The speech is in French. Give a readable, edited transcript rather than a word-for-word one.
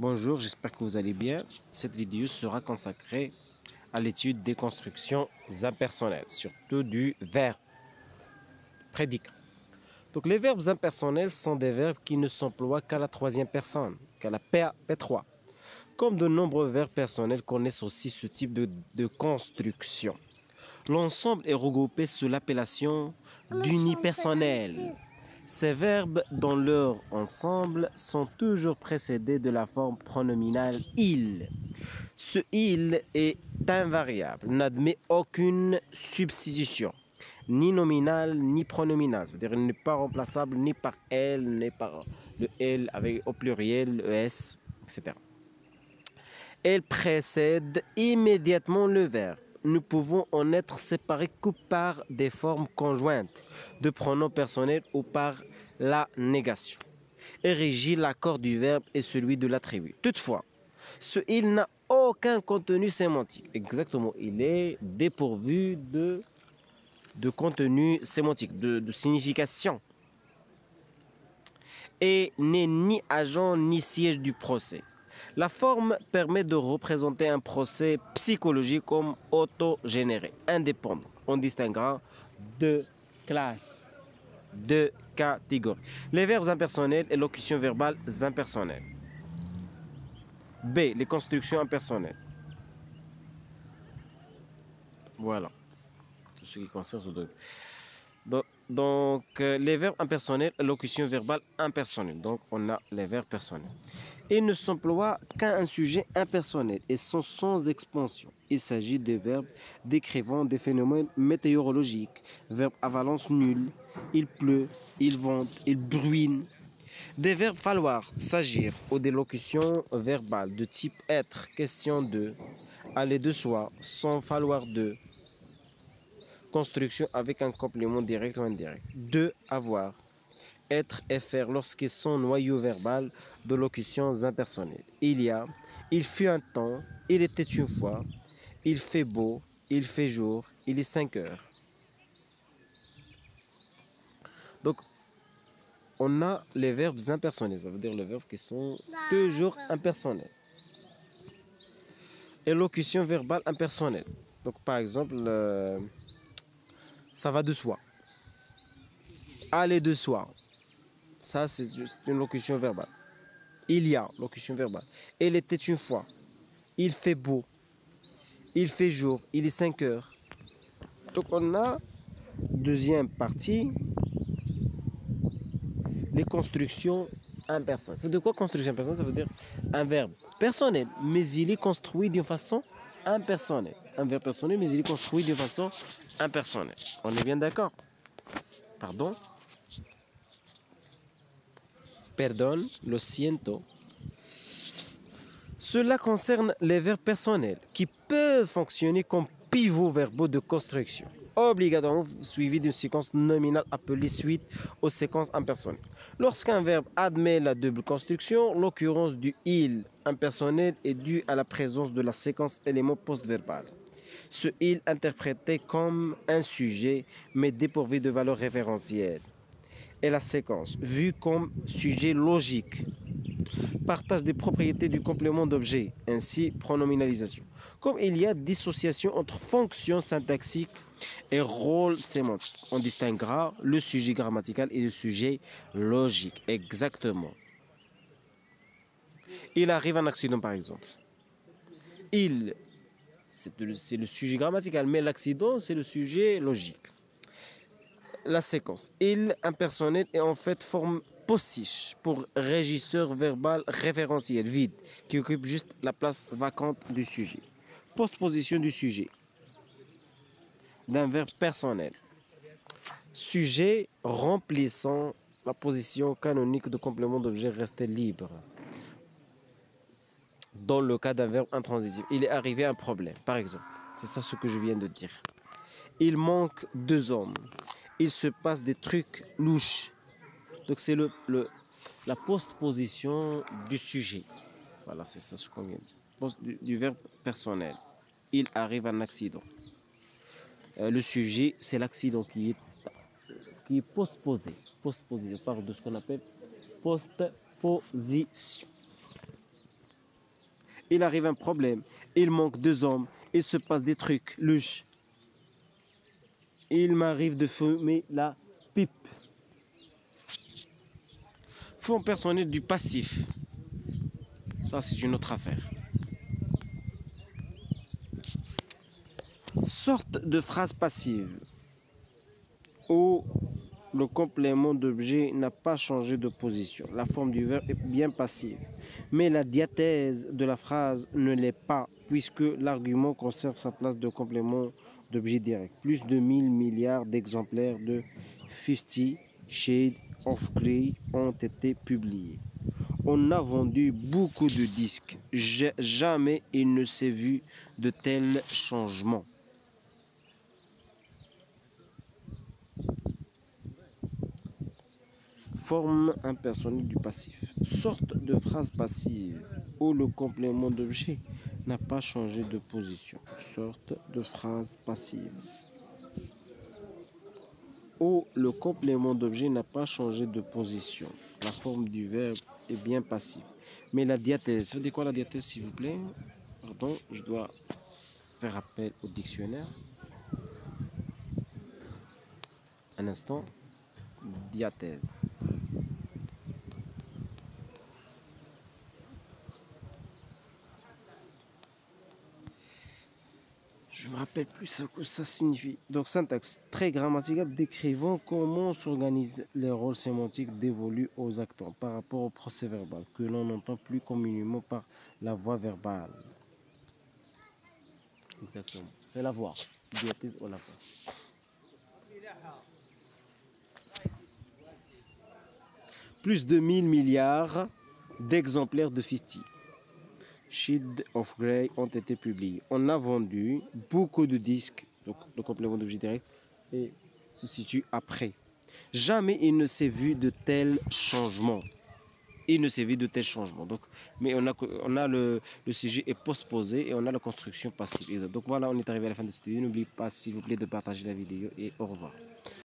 Bonjour, j'espère que vous allez bien. Cette vidéo sera consacrée à l'étude des constructions impersonnelles, surtout du verbe prédicat. Donc les verbes impersonnels sont des verbes qui ne s'emploient qu'à la troisième personne, qu'à la P3. Comme de nombreux verbes personnels connaissent aussi ce type de construction. L'ensemble est regroupé sous l'appellation d'unipersonnel. Ces verbes, dans leur ensemble, sont toujours précédés de la forme pronominale il. Ce il est invariable, n'admet aucune substitution, ni nominale ni pronominale. C'est-à-dire qu'il n'est pas remplaçable ni par elle, ni par le elle avec au pluriel, le s, etc. Elle précède immédiatement le verbe. Nous pouvons en être séparés que par des formes conjointes de pronoms personnels ou par la négation. Et régit l'accord du verbe et celui de l'attribut. Toutefois, ce il n'a aucun contenu sémantique. Exactement, il est dépourvu de contenu sémantique, de signification. Et n'est ni agent ni siège du procès. La forme permet de représenter un procès psychologique comme autogénéré, indépendant. On distinguera deux classes, deux catégories. Les verbes impersonnels et locutions verbales impersonnelles. B. Les constructions impersonnelles. Voilà. Ce qui concerne ce domaine. Donc, les verbes impersonnels, locution verbale impersonnelle. Donc, on a les verbes personnels. Ils ne s'emploient qu'à un sujet impersonnel et sont sans expansion. Il s'agit de verbes décrivant des phénomènes météorologiques. Verbe à valence nulle. Il pleut, il vente, il bruine. Des verbes falloir, s'agir ou des locutions verbales de type être, question de, aller de soi, sans falloir de. Construction avec un complément direct ou indirect. De, avoir. Être et faire lorsqu'ils sont noyaux verbal de locutions impersonnelles. Il y a, il fut un temps, il était une fois, il fait beau, il fait jour, il est 5 heures. Donc, on a les verbes impersonnels, ça veut dire les verbes qui sont toujours impersonnels. Et locution verbale impersonnelle. Donc, par exemple, ça va de soi. Aller de soi. Ça, c'est une locution verbale. Il y a, locution verbale. Elle était une fois. Il fait beau. Il fait jour. Il est 5 heures. Donc, on a, deuxième partie, les constructions impersonnelles. C'est de quoi construction impersonnelle? Ça veut dire un verbe personnel, mais il est construit d'une façon impersonnelle. Un verbe personnel, mais il est construit d'une façon impersonnelle. On est bien d'accord? Pardon? Perdón, lo siento. Cela concerne les verbes personnels qui peuvent fonctionner comme pivots verbaux de construction, obligatoirement suivis d'une séquence nominale appelée suite aux séquences impersonnelles. Lorsqu'un verbe admet la double construction, l'occurrence du il impersonnel est due à la présence de la séquence élément post-verbal. Ce il interprété comme un sujet mais dépourvu de valeur référentielle. Et la séquence, vue comme sujet logique, partage des propriétés du complément d'objet, ainsi pronominalisation. Comme il y a dissociation entre fonction syntaxique et rôle sémantique, on distinguera le sujet grammatical et le sujet logique. Exactement. Il arrive un accident, par exemple. Il, c'est le sujet grammatical, mais l'accident, c'est le sujet logique. La séquence. Il impersonnel est en fait forme postiche pour régisseur verbal référentiel vide qui occupe juste la place vacante du sujet. Postposition du sujet d'un verbe personnel. Sujet remplissant la position canonique de complément d'objet resté libre. Dans le cas d'un verbe intransitif, il est arrivé un problème, par exemple. C'est ça ce que je viens de dire. Il manque 2 hommes. Il se passe des trucs louches. Donc c'est la postposition du sujet. Voilà, c'est ça ce qu'on vient de dire. Du verbe personnel. Il arrive un accident. Le sujet, c'est l'accident qui est postposé. Postposé, on parle de ce qu'on appelle postposition. Il arrive un problème. Il manque 2 hommes. Il se passe des trucs louches. Il m'arrive de fumer la pipe. Forme personnelle du passif. Ça, c'est une autre affaire. Sorte de phrase passive où le complément d'objet n'a pas changé de position. La forme du verbe est bien passive. Mais la diathèse de la phrase ne l'est pas, puisque l'argument conserve sa place de complément d'objet direct. Plus de 1000 milliards d'exemplaires de 50 Shades of Grey ont été publiés. On a vendu beaucoup de disques. Jamais il ne s'est vu de tels changements. Forme impersonnelle du passif. Sorte de phrase passive où le complément d'objet n'a pas changé de position. Sorte de phrase passive où le complément d'objet n'a pas changé de position. La forme du verbe est bien passive. Mais la diathèse, ça veut dire quoi la diathèse, s'il vous plaît? Pardon, je dois faire appel au dictionnaire. Un instant. Diathèse. Je me rappelle plus ce que ça signifie. Donc, syntaxe très grammaticale décrivant comment s'organisent les rôles sémantiques dévolus aux acteurs par rapport au procès verbal, que l'on entend plus communément par la voix verbale. Exactement. C'est la voix. Diathèse ou la voix. Plus de 1000 milliards d'exemplaires de 50 Shades of Grey ont été publiés. On a vendu beaucoup de disques, donc le complément d'objet direct, et se situe après. Jamais il ne s'est vu de tels changements. Il ne s'est vu de tels changements. Donc, mais on a le sujet est postposé et on a la construction passive. Donc voilà, on est arrivé à la fin de cette vidéo. N'oubliez pas, s'il vous plaît, de partager la vidéo et au revoir.